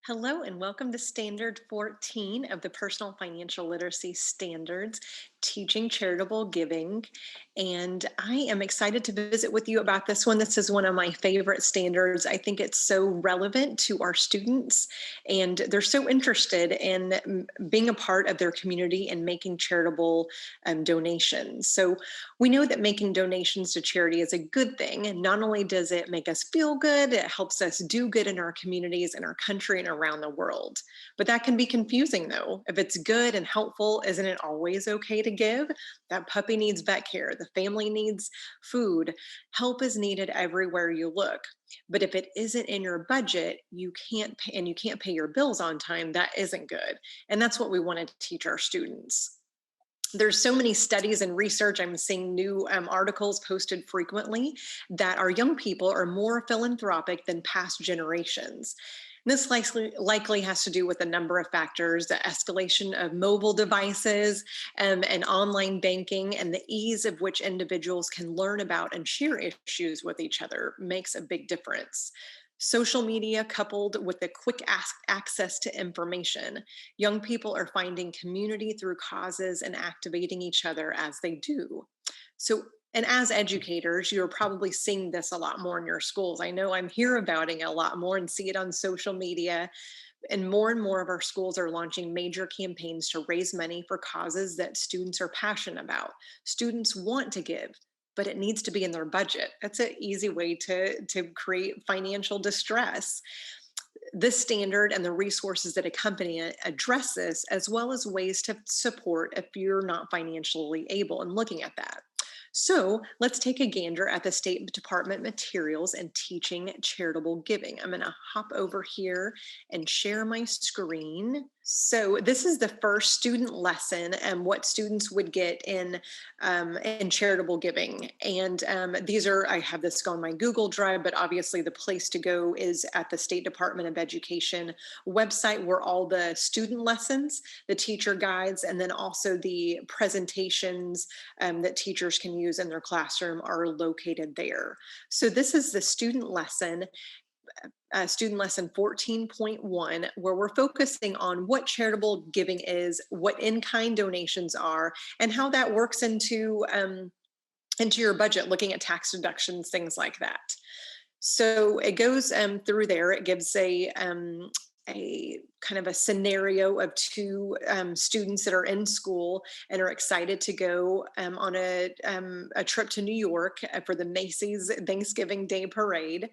Hello and welcome to Standard 14 of the Personal Financial Literacy Standards, Teaching Charitable Giving. And I am excited to visit with you about this one. This is one of my favorite standards. I think it's so relevant to our students, and they're so interested in being a part of their community and making charitable donations. So we know that making donations to charity is a good thing. And not only does it make us feel good, it helps us do good in our communities, in our country, and around the world. But that can be confusing though. If it's good and helpful, isn't it always okay to give? That puppy needs vet care. The family needs food. Help is needed everywhere you look. But if it isn't in your budget, you can't pay, and you can't pay your bills on time, that isn't good. And that's what we want to teach our students. There's so many studies and research. I'm seeing new articles posted frequently that our young people are more philanthropic than past generations. This likely has to do with a number of factors: the escalation of mobile devices and online banking, and the ease of which individuals can learn about and share issues with each other makes a big difference. Social media, coupled with the quick access to information, young people are finding community through causes and activating each other as they do. So, and as educators, you're probably seeing this a lot more in your schools. I know I'm hearing about it a lot more and see it on social media. And more of our schools are launching major campaigns to raise money for causes that students are passionate about. Students want to give, but it needs to be in their budget. That's an easy way to create financial distress. This standard and the resources that accompany it address this, as well as ways to support if you're not financially able, and looking at that. So let's take a gander at the State Department materials and teaching charitable giving. I'm going to hop over here and share my screen. So this is the first student lesson and what students would get in charitable giving. And these are, I have this on my Google Drive, but obviously the place to go is at the State Department of Education website, where all the student lessons, the teacher guides, and then also the presentations that teachers can use in their classroom are located there. So this is the student lesson 14.1, where we're focusing on what charitable giving is, what in-kind donations are, and how that works into your budget, looking at tax deductions, things like that. So it goes through there. It gives a kind of a scenario of two students that are in school and are excited to go on a trip to New York for the Macy's Thanksgiving Day Parade,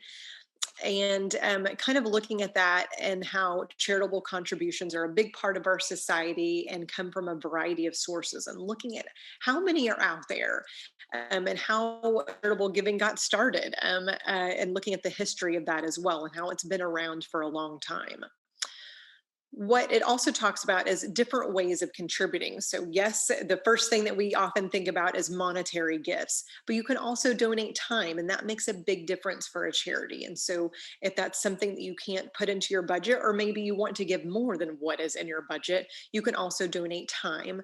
and kind of looking at that and how charitable contributions are a big part of our society and come from a variety of sources, and looking at how many are out there, and how charitable giving got started, and looking at the history of that as well and how it's been around for a long time. What it also talks about is different ways of contributing. So, yes, the first thing that we often think about is monetary gifts, but you can also donate time, and that makes a big difference for a charity. And so, if that's something that you can't put into your budget, or maybe you want to give more than what is in your budget, you can also donate time.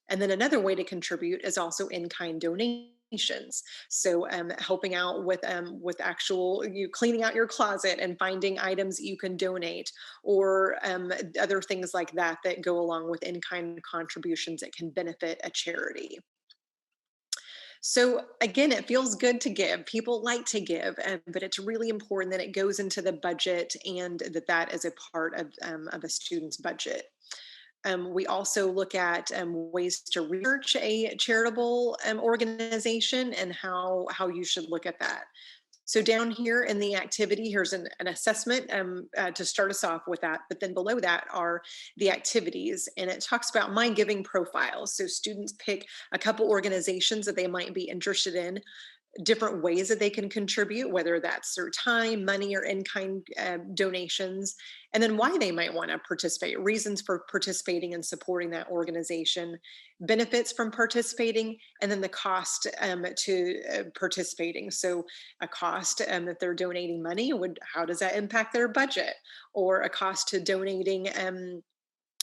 And then another way to contribute is also in kind donations. So helping out with actual you cleaning out your closet and finding items you can donate, or other things like that that go along with in-kind contributions that can benefit a charity. So again, it feels good to give. People like to give, but it's really important that it goes into the budget, and that is a part of a student's budget. We also look at ways to research a charitable organization and how you should look at that. So down here in the activity, here's an assessment to start us off with that. But then below that are the activities, and it talks about my giving profiles. So students pick a couple organizations that they might be interested in, different ways that they can contribute, whether that's through time, money, or in-kind donations, and then why they might want to participate, reasons for participating and supporting that organization, benefits from participating, and then the cost to participating. So a cost if they're donating money, how does that impact their budget? Or a cost to donating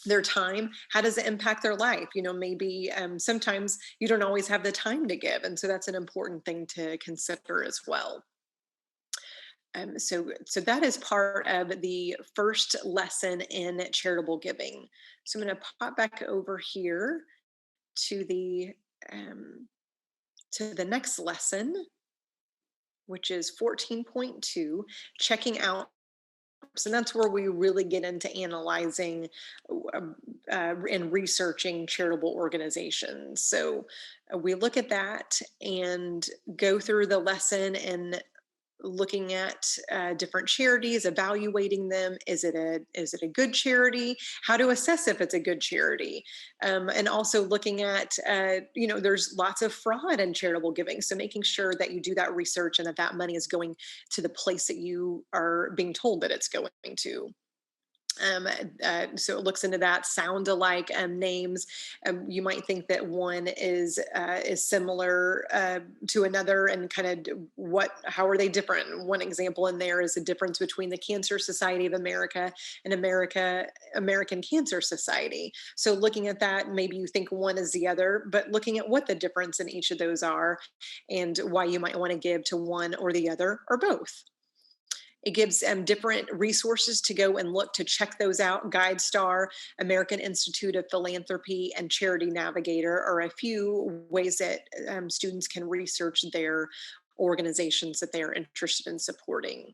their time, how does it impact their life? Maybe sometimes you don't always have the time to give, and so that's an important thing to consider as well. So that is part of the first lesson in charitable giving. So I'm going to pop back over here to um, the next lesson, which is 14.2, checking out. And that's where we really get into analyzing and researching charitable organizations. So we look at that and go through the lesson and looking at different charities, evaluating them. Is it a good charity? How to assess if it's a good charity, and also looking at there's lots of fraud in charitable giving. So making sure that you do that research and that money is going to the place that you are being told that it's going to. So it looks into that sound alike names. You might think that one is similar to another, and kind of how are they different? One example in there is the difference between the Cancer Society of America and American Cancer Society. So looking at that, maybe you think one is the other, but looking at what the difference in each of those are, and why you might want to give to one or the other or both. It gives different resources to go and look to check those out. GuideStar, American Institute of Philanthropy, and Charity Navigator are a few ways that students can research their organizations that they are interested in supporting.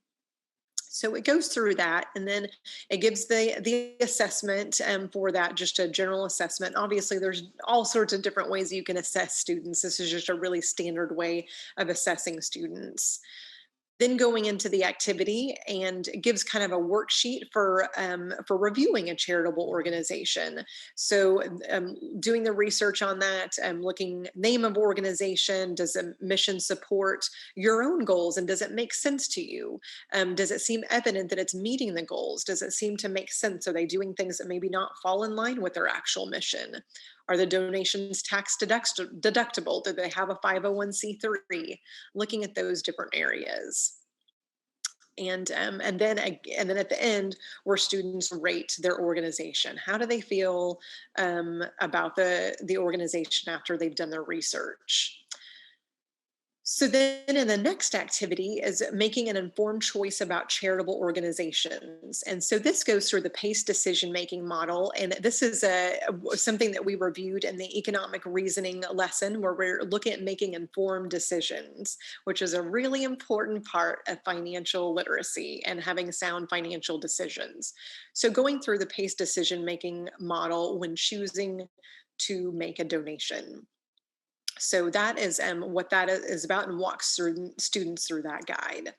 So it goes through that, and then it gives the assessment for that, just a general assessment. Obviously, there's all sorts of different ways you can assess students. This is just a really standard way of assessing students. Then going into the activity, and it gives kind of a worksheet for reviewing a charitable organization. So doing the research on that, looking name of organization, does the mission support your own goals, and does it make sense to you? Does it seem evident that it's meeting the goals? Does it seem to make sense? Are they doing things that maybe not fall in line with their actual mission? Are the donations tax deductible? Do they have a 501c3? Looking at those different areas. And then at the end, where students rate their organization. How do they feel about the organization after they've done their research? So then in the next activity is making an informed choice about charitable organizations. And so this goes through the PACE decision-making model. And this is something that we reviewed in the economic reasoning lesson, where we're looking at making informed decisions, which is a really important part of financial literacy and having sound financial decisions. So going through the PACE decision-making model when choosing to make a donation. So that is what that is about, and walks through students through that guide.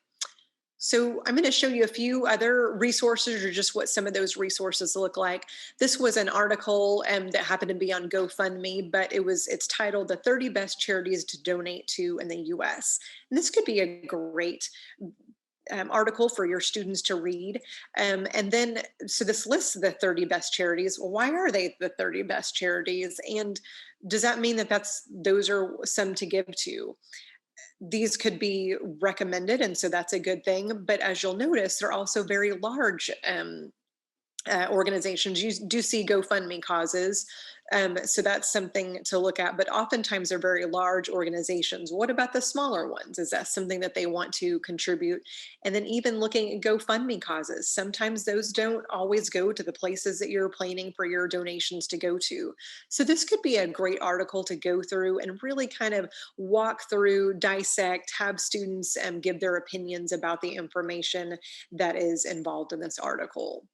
So I'm going to show you a few other resources, or just what some of those resources look like. This was an article that happened to be on GoFundMe, but it's titled "The 30 Best Charities to Donate to in the U.S." And this could be a great article for your students to read. And then, so this lists the 30 best charities. Well, why are they the 30 best charities? And does that mean that those are some to give to? These could be recommended, and so that's a good thing. But as you'll notice, they're also very large organizations. You do see GoFundMe causes. So that's something to look at, but oftentimes they're very large organizations. What about the smaller ones? Is that something that they want to contribute? And then even looking at GoFundMe causes, sometimes those don't always go to the places that you're planning for your donations to go to. So this could be a great article to go through and really kind of walk through, dissect, have students give their opinions about the information that is involved in this article.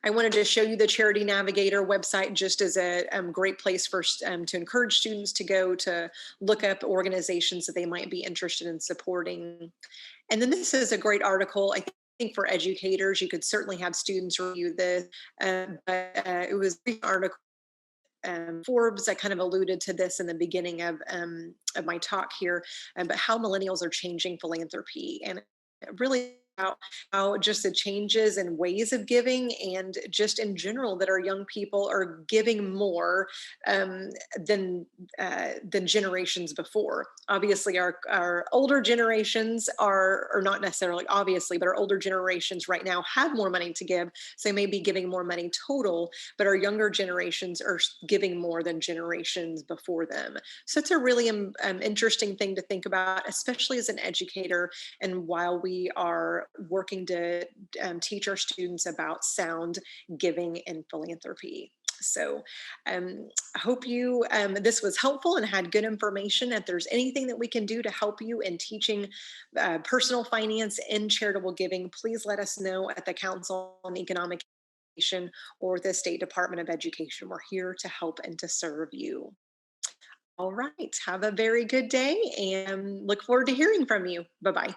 I wanted to show you the Charity Navigator website, just as a great place to encourage students to go to look up organizations that they might be interested in supporting. And then this is a great article, I think, for educators. You could certainly have students review this, it was an article. Forbes, I kind of alluded to this in the beginning of my talk here, but how millennials are changing philanthropy. And it really about how just the changes and ways of giving, and just in general, that our young people are giving more um, than than generations before. Obviously, our older generations are, or not necessarily obviously, but our older generations right now have more money to give, so they may be giving more money total. But our younger generations are giving more than generations before them. So it's a really interesting thing to think about, especially as an educator, and while we are working to teach our students about sound giving and philanthropy. So I hope you this was helpful and had good information. If there's anything that we can do to help you in teaching personal finance and charitable giving, please let us know at the Council on Economic Education or the State Department of Education. We're here to help and to serve you. All right. Have a very good day and look forward to hearing from you. Bye bye.